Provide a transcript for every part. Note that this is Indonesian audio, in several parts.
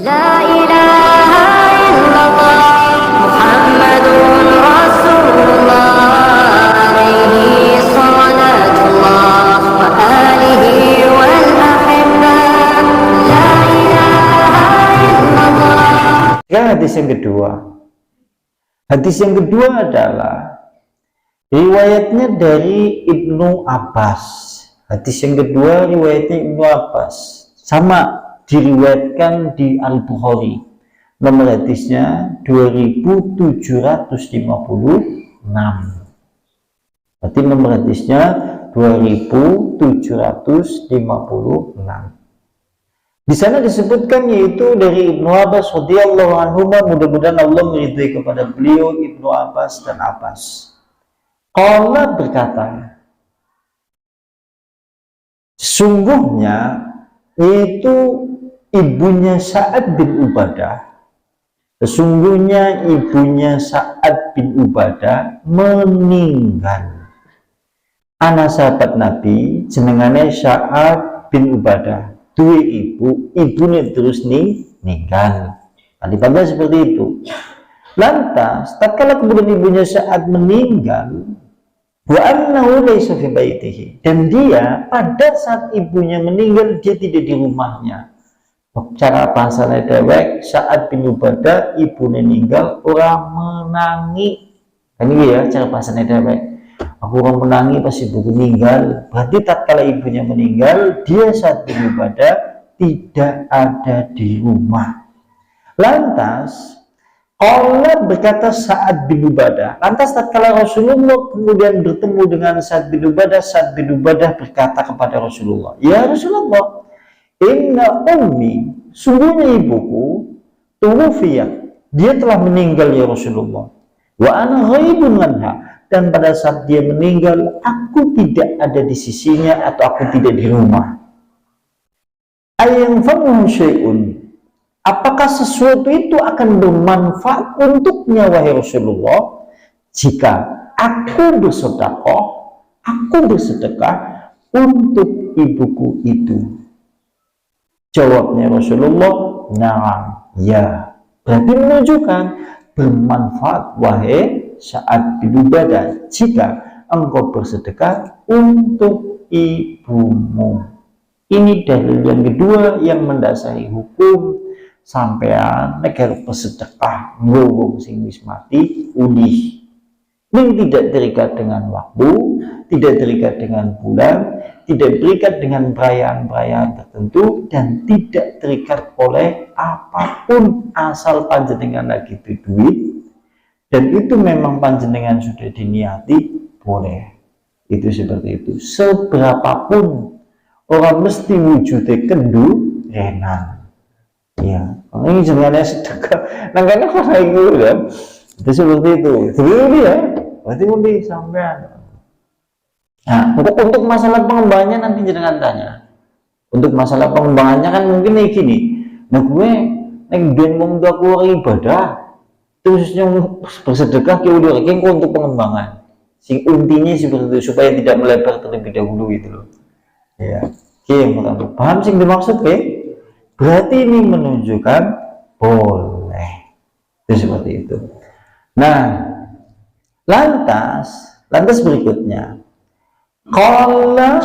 La ilaha illallah Muhammadun Rasulullah alaihi salatullah wa alihi wal ahibbah. La ilaha illallah. Hadis yang kedua. Hadis yang kedua adalah riwayatnya dari Ibnu Abbas. Hadis yang kedua riwayatnya Ibnu Abbas. Sama diriwayatkan di Al-Bukhari. Nomor hadisnya 2756. Berarti nomor hadisnya 2756. Di sana disebutkan yaitu dari Ibnu Abbas radhiyallahu anhu, mudah-mudahan Allah meridhai kepada beliau, Ibnu Abbas dan Abbas. Allah berkata, sesungguhnya itu ibunya Sa'ad bin Ubadah. Sesungguhnya ibunya Sa'ad bin Ubadah meninggal. Anak sahabat Nabi jenengane Sa'ad bin Ubadah. Dua ibunya terus meninggal. Tadi pada seperti itu. Lantas, tatkala kemudian ibunya Sa'ad meninggal, wa annahu laysa fi baitihi, dan dia pada saat ibunya meninggal dia tidak di rumahnya. Cara bahasanya dewek, Sa'ad bin Ubadah ibunya meninggal orang menangi. Kan ini ya cara bahasanya dewek. Aku orang menangi pas ibu meninggal. Berarti tatkala ibunya meninggal, dia Sa'ad bin Ubadah tidak ada di rumah. Lantas Allah berkata Sa'ad bin Ubadah. Lantas tatkala Rasulullah kemudian bertemu dengan Sa'ad bin Ubadah, Sa'ad bin Ubadah berkata kepada Rasulullah, ya Rasulullah, inna ummi, sungguhnya ibuku, tuwufiyat, dia telah meninggal ya Rasulullah. Wa ana ghaibun anha, dan pada saat dia meninggal, aku tidak ada di sisinya atau aku tidak di rumah. Ayanfa'uhu syai'un, apakah sesuatu itu akan bermanfaat untuknya wahai Rasulullah jika aku bersedekah untuk ibuku itu? Jawabnya Rasulullah, na'am, ya. Berarti menunjukkan bermanfaat wahai Sa'ad bin Ubadah jika engkau bersedekah untuk ibumu. Ini dalil yang kedua yang mendasari hukum sampean negara bersedekah ngomong sing wis mati ulih. Ini tidak terikat dengan waktu, tidak terikat dengan bulan, tidak terikat dengan perayaan-perayaan tertentu, dan tidak terikat oleh apapun asal panjenengan lagi duit, dan itu memang panjenengan sudah diniati, boleh. Itu seperti itu. Seberapapun orang mesti wujudnya kendu renan. Ya, ini jenengannya sedekah. Nah, karena orang itu kan, itu seperti itu. Jadi ya, berarti udah sampean. Nah, untuk masalah pengembangannya nanti jenengan tanya. Untuk masalah pengembangannya kan mungkin kayak gini. Nah, gue neng ben wong tua aku ibadah, terusnya bersedekah ke udah untuk pengembangan. Sing intinya seperti itu supaya tidak melebar terlebih dahulu gitu loh. Ya, oke, yang pertama paham sing dimaksud ya? Berarti ini menunjukkan boleh. Itu seperti itu. Nah, lantas berikutnya, qala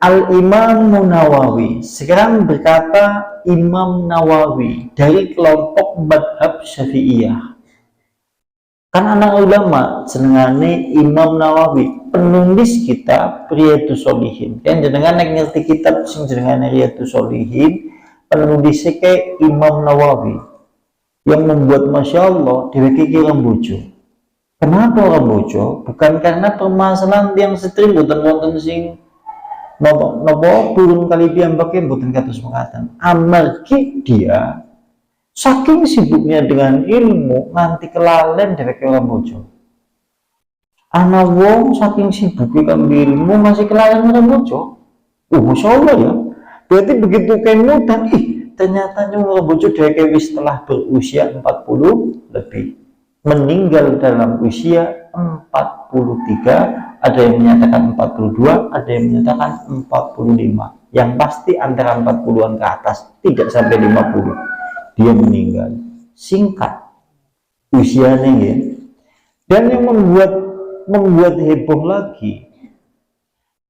al-Imam Nawawi. Sekarang berkata Imam Nawawi dari kelompok madhab Syafi'iyah. Kan anak ulama jenengane Imam Nawawi, penulis kitab Riyadhus Shalihin. Kan jenengan nek ngerti kitab sing jenengane Riyadhus Shalihin, penulisnya kayak Imam Nawawi yang membuat Masya Allah diwiki orang bojo. Kenapa orang bojo? Bukan karena permasalahan yang setrim, bukan wonten sing nopo turun kali piyambake mboten kados mekaten. Amargi dia saking sibuknya dengan ilmu nganti kelalen dheweke orang bojo. Ana wong saking sibuknya kan ilmu masih kelalen orang bojo. Masya Allah ya. Berarti begitu kayak mudah, ternyata orang bojo dheweke wis setelah berusia 40 lebih. Meninggal dalam usia 43, ada yang menyatakan 42, ada yang menyatakan 45. Yang pasti antara 40-an ke atas, tidak sampai 50. dia meninggal. Singkat usianya ya. Dan yang membuat heboh lagi,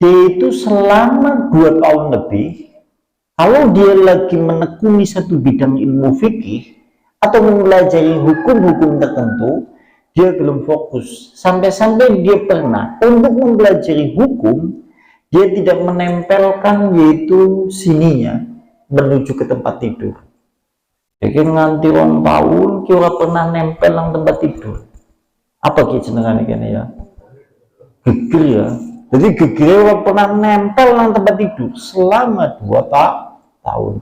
dia itu selama 2 tahun lebih, kalau dia lagi menekuni satu bidang ilmu fikih atau mempelajari hukum-hukum tertentu, dia belum fokus. Sampai-sampai dia pernah untuk mempelajari hukum, dia tidak menempelkan yaitu sininya menuju ke tempat tidur. Jadi nganti 1 tahun kira pernah nempel yang tempat tidur. Apa jenengan ini ya? Geger ya. Jadi geger pernah nempel yang tempat tidur selama 2 tahun.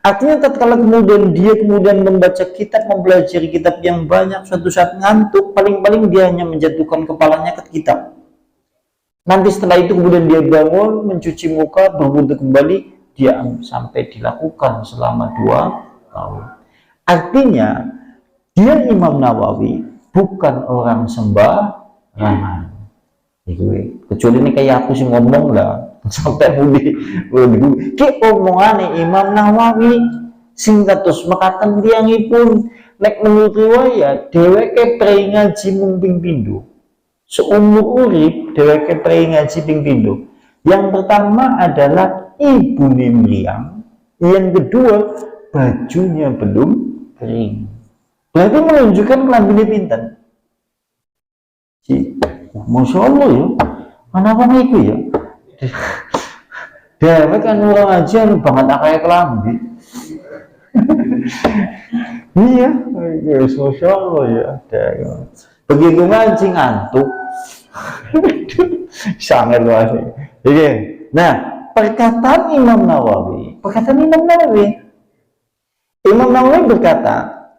Artinya tatkala kemudian dia membaca kitab, mempelajari kitab yang banyak, suatu saat ngantuk, paling-paling dia hanya menjatuhkan kepalanya ke kitab. Nanti setelah itu kemudian dia bangun, mencuci muka, berwudu kembali, dia sampai dilakukan selama 2 tahun. Artinya dia Imam Nawawi bukan orang sembarangan. Kecuali ini kayak aku sih ngomong lah sampai mudi ki omongane Imam Nawawi sing kados mekaten tiyangipun nek menurut riwayat dheweke prei ngaji mung ping pindho. Seumur urip dheweke prei ngaji ping pindho. Yang pertama adalah Ibu Miriam, yang kedua bajunya belum kering. Berarti menunjukkan kelambine pinten. Masya Allah ya, mana apa itu ya? Dewek kan orang aja lu banget kayak kelambi. Iya, Masya Allah ya. Begitu ngaji ngantuk, sangat luas. Oke, nah perkataan Imam Nawawi berkata,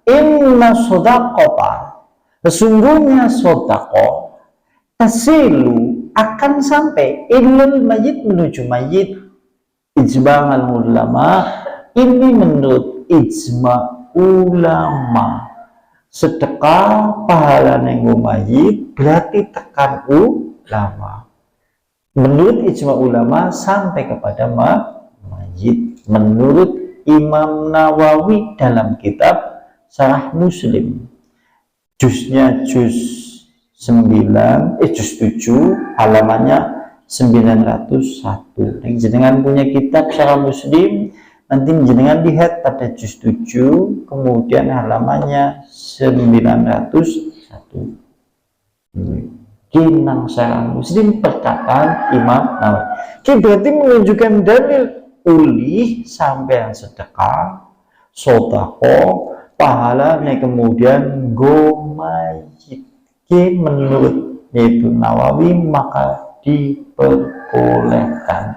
Inna sodaqota, sesungguhnya sodaqo tasilu akan sampai ilal mayit menuju mayit. Ijma'al ulama, ini menurut ijma' ulama. Sedekah pahala nenggo mayit berarti tekan ulama. Menurut ijma' ulama sampai kepada mayit. Menurut Imam Nawawi dalam kitab Syarah Muslim, juznya juz 7 halamannya 901. Nah, jenengan punya kitab Syarah Muslim, nanti jenengan lihat pada juz 7 kemudian halamannya 901. Kinang Syarah Muslim perkataan Imam Nawawi. Berarti menunjukkan dalil ulih sampai sedekah, sedekah, pahalanya kemudian gomayit. Menurut yaitu Nawawi maka diperbolehkan.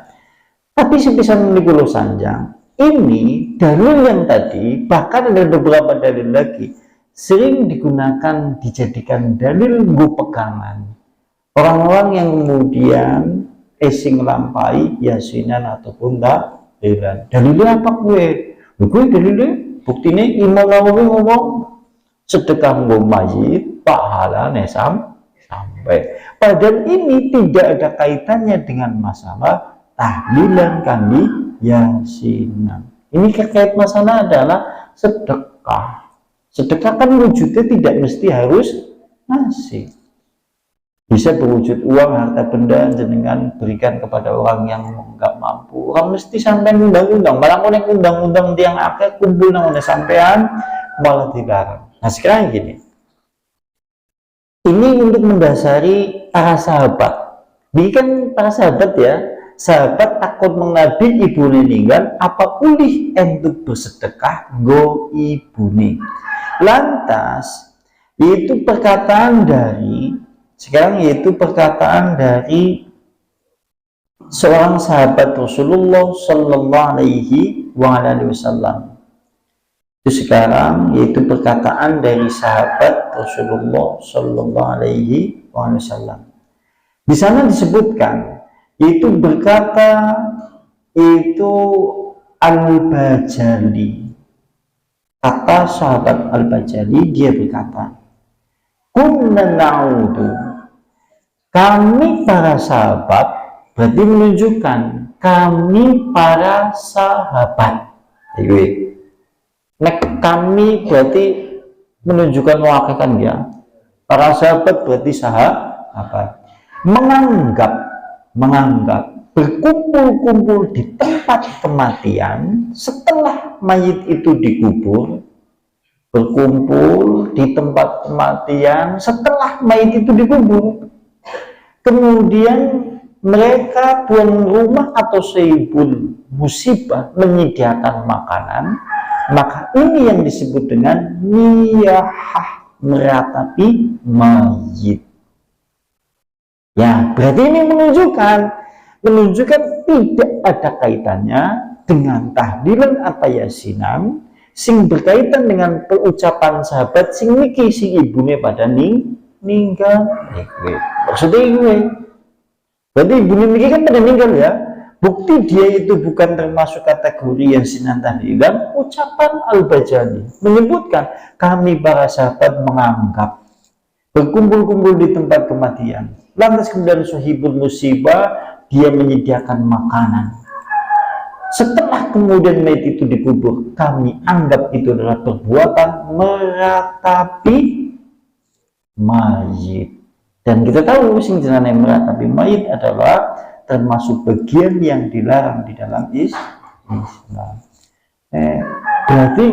Tapi sebisa menikulo sanjang ini dalil yang tadi, bahkan ada beberapa dalil lagi sering digunakan, dijadikan dalil pegangan orang-orang yang kemudian esing lampai yasinan ataupun tahlilan. Dalilnya apa gue dalilnya buktinya Imam Nawawi ngomong sedekah mayit pahala sampai. Padahal ini tidak ada kaitannya dengan masalah tahlilan kami yasinan. Ini terkait masalah adalah sedekah. Sedekah kan wujudnya tidak mesti harus ngasih. Bisa berwujud uang, harta benda, jenengan berikan kepada orang yang nggak mampu. Orang mesti sampai undang-undang, malah konek undang-undang tiang akeh kumpul nang sampean malah dilarang. Nah sekarang gini, ini untuk mendasari para sahabat. Ini kan para sahabat ya, sahabat takut mengabi ibu meninggal, apa ulih untuk bersedekah go ibu nih. Lantas yaitu perkataan dari seorang sahabat Rasulullah Sallallahu Alaihi Wasallam. Itu sekarang yaitu perkataan dari sahabat Rasulullah Sallallahu Alaihi Wasallam. Di sana disebutkan yaitu berkata itu Al-Bajali. Kata sahabat Al-Bajali, dia berkata, kunna na'udu, kami para sahabat, berarti menunjukkan kami para sahabat. Nek kami berarti menunjukkan mewakilkan dia. Para sahabat berarti sahabat. Menganggap berkumpul-kumpul di tempat kematian setelah mayit itu dikubur, berkumpul di tempat kematian setelah mayit itu dikubur, kemudian mereka tuan rumah atau sahibul musibah menyediakan makanan, maka ini yang disebut dengan niyahah, meratapi mayit. Ya, berarti ini menunjukkan tidak ada kaitannya dengan tahlilan atau yasinan sing berkaitan dengan pengucapan sahabat sing niki sing ibune pada ninggal. Maksudnya gue berarti ibune niki kan pada ninggal ya. Bukti dia itu bukan termasuk kategori yasinan tahlilan. Ucapan Al-Bajali menyebutkan kami para sahabat menganggap berkumpul-kumpul di tempat kematian, lantas kemudian sahibul musibah dia menyediakan makanan. Setelah kemudian mayit itu dikubur, kami anggap itu adalah perbuatan meratapi mayit. Dan kita tahu sing jenenge meratapi mayit adalah termasuk bagian yang dilarang di dalam Islam. Berarti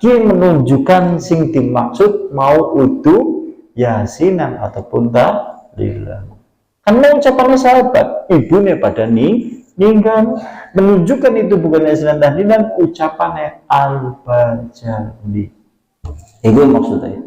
dia menunjukkan sing dimaksud mau utuh yasinan ataupun tahlilan. Karena ucapannya sahabat, ibunya pada ninggal, menunjukkan itu bukan yasinan tahlilan, ucapannya Al-Bajali. Itu maksudnya.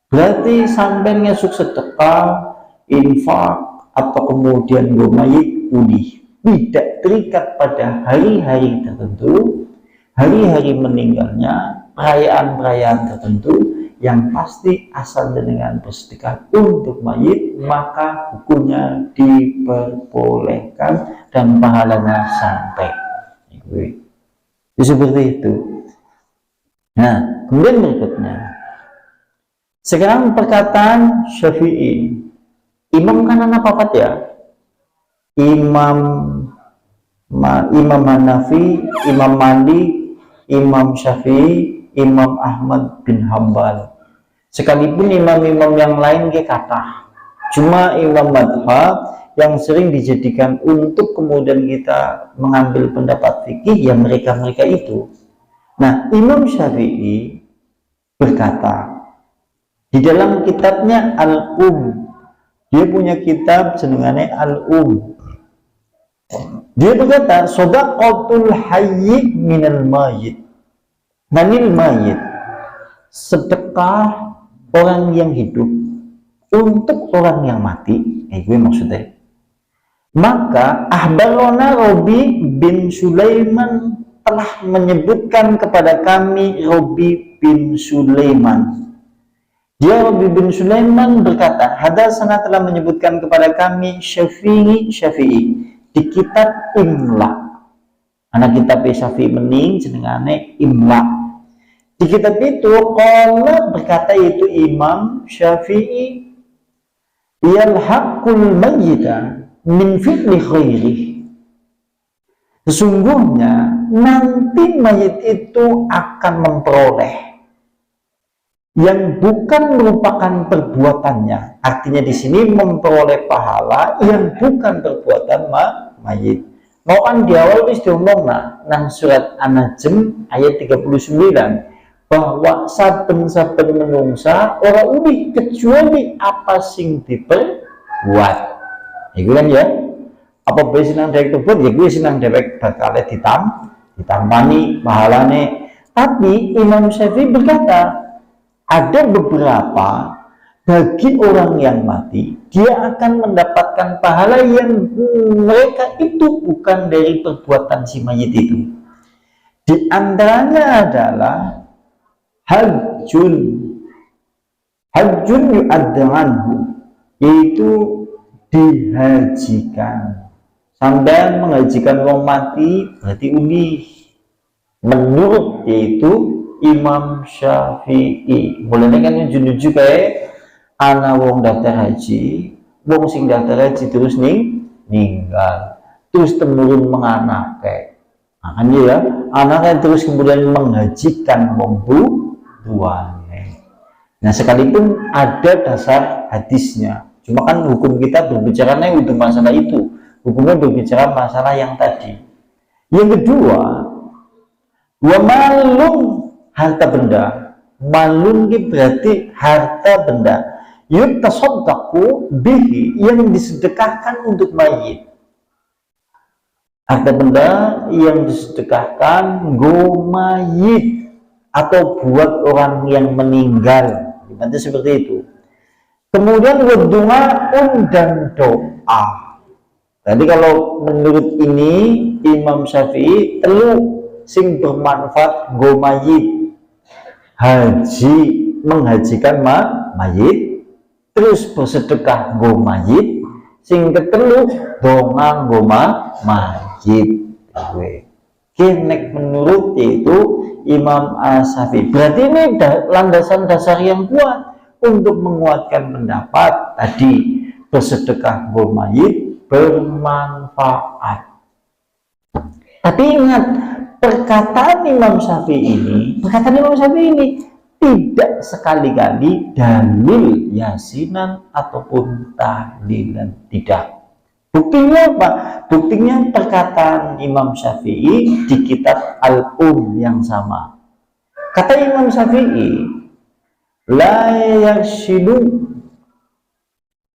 Berarti sampai ngesuk sedekah, infak, atau kemudian mayit pulih tidak terikat pada hari-hari tertentu, hari-hari meninggalnya, perayaan-perayaan tertentu, yang pasti asal dengan bersedekah untuk mayit maka hukumnya diperbolehkan dan pahalanya sampai. Itu seperti itu. Nah, kemudian berikutnya, sekarang perkataan Syafi'i. Imam kan anak papat ya, Imam Hanafi, Imam Malik, Imam Syafi'i, Imam Ahmad bin Hambal. Sekalipun imam-imam yang lain ke kata, cuma imam madhab yang sering dijadikan untuk kemudian kita mengambil pendapat fikih yang mereka itu. Nah, Imam Syafi'i berkata di dalam kitabnya Al-Um, dia punya kitab senengannya Al-Um. Dia berkata, shadaqatul hayyi minal mayyit. Manil mayyit, sedekah orang yang hidup untuk orang yang mati. Gue maksudnya. Maka Ahbarona Robi bin Sulaiman telah menyebutkan kepada kami Robi bin Sulaiman. Dia Robi bin Sulaiman berkata, Hadatsana telah menyebutkan kepada kami Syafi'i di kitab Imla. Anak kitab Syafi'i mening jenengane Imla. Di kitab itu qala berkata itu Imam Syafi'i, yalhaqul mayyita min fi'li khairi. Sesungguhnya nanti mayit itu akan memperoleh yang bukan merupakan perbuatannya. Artinya di sini memperoleh pahala yang bukan perbuatan mayit. Mau kan di awal wis diomong nang surat An-Najm ayat 39 bahwa saben-saben menungsa ora ubi kecuali apa sing diperbuat. Iku kan ya. Apa bae sinang dewek perbuat ya kuwi sinang dewek bakal ditampani pahalane. Tapi Imam Syafi'i berkata ada beberapa bagi orang yang mati, dia akan mendapatkan pahala yang mereka itu bukan dari perbuatan si mayit itu. Di antaranya adalah hajjun yu'addanhu, yaitu dihajikan. Sampai menghajikan orang mati berarti ulih. Menurut yaitu Imam Syafi'i. Mulane kan nuju-nuju kayak ana wong daftar haji, wong sing daftar haji terus ninggal, terus temurun menganak kayak. Makanya ya, anaknya terus kemudian menghajikan wong tuane. Nah, sekalipun ada dasar hadisnya, cuma kan hukum kita berbicaranya untuk masalah itu, hukumnya berbicara masalah yang tadi. Yang kedua, wa malum, harta benda. Malum ini berarti harta benda. Yutasaddaqu bihi, yang disedekahkan untuk mayit. Harta benda yang disedekahkan go mayit atau buat orang yang meninggal. Nanti seperti itu. Kemudian wadunga dan doa. Jadi kalau menurut ini Imam Syafi'i telu sing bermanfaat go mayit, haji menghajikan mayit, terus bersedekah go mayit, sing ketelu dongang go mayit. Kenek menurut itu Imam Syafi'i. Berarti ini landasan dasar yang kuat untuk menguatkan pendapat tadi bersedekah go mayit bermanfaat. Tapi ingat, perkataan Imam Syafi'i ini tidak sekali-kali dalil yasinan ataupun tahlilan, tidak. Buktinya apa? Buktinya perkataan Imam Syafi'i di kitab Al-Um yang sama. Kata Imam Syafi'i, la yasilu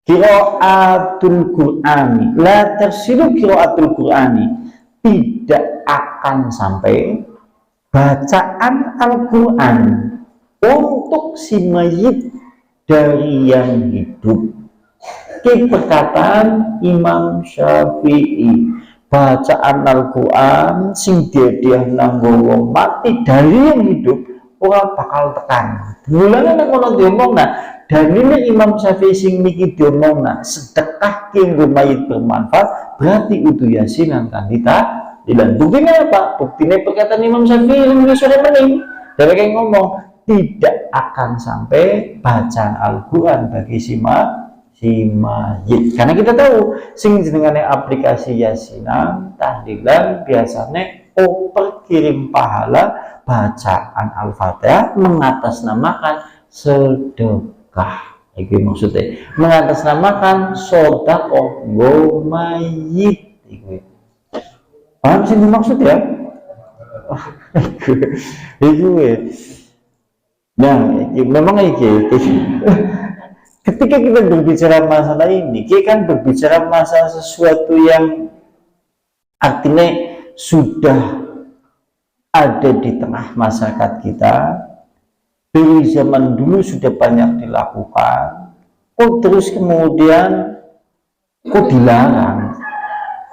qiraatul Qur'ani, la tersilu qiraatul Qur'ani, tidak akan sampai bacaan Al-Quran untuk si mayit dari yang hidup. Ini perkataan Imam Syafi'i. Bacaan Al-Quran sing dia nanggo wong mati dari yang hidup orang bakal tekan. Mulane nek ngono diomongna, dalile Imam Syafi'i sing niki diomongna sedekah kanggo mayit bermanfaat, berarti itu yasinan kan dan buktinya apa? Buktinya perkataan Imam Syafi'i yang sore mening. Dari kayak ngomong tidak akan sampai bacaan Al-Quran bagi si mayit. Karena kita tahu sing jenengane aplikasi yasinan, tahlilan biasanya kirim pahala bacaan Al-Fatihah mengatasnamakan sedekah. Itu maksudnya mengatasnamakan sedekah go mayit. Paham sih maksud ya? Itu ya. Nah, memang itu. Ketika kita berbicara masalah ini, kita kan berbicara masalah sesuatu yang artinya sudah ada di tengah masyarakat kita, dari zaman dulu sudah banyak dilakukan, kok terus kemudian kok dilarang,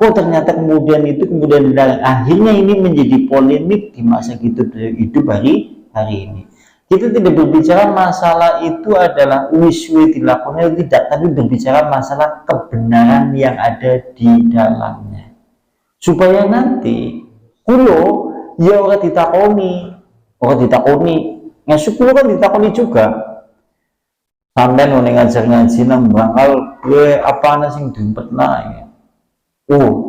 kok ternyata kemudian itu kemudian dilarang. Akhirnya ini menjadi polemik di masa kita hidup hari ini. Kita tidak berbicara masalah itu adalah wiswi dilakukan atau tidak, tapi berbicara masalah kebenaran yang ada di dalamnya, supaya nanti kulo ya orang ditakoni, ngasuk kulo kan ditakoni juga. Sampai none ngaji nang bakal gue apa sing diumpetna ya.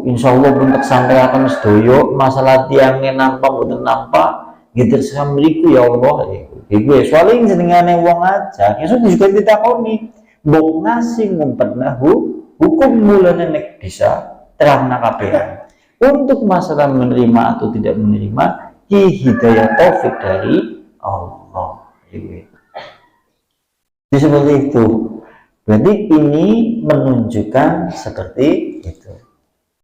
Insya Allah untuk sampai akan sedoyo masalah tiangnya nampak boten nampak gitu samriku ya Allah ya. Gue soalnya jenengane wong aja, esuk juga ditakoni, mbok nasi ngumpetna hukum mulane nek bisa terangna kabeh. Untuk masalah menerima atau tidak menerima, hidayah taufik dari Allah. Jadi seperti itu. Berarti ini menunjukkan seperti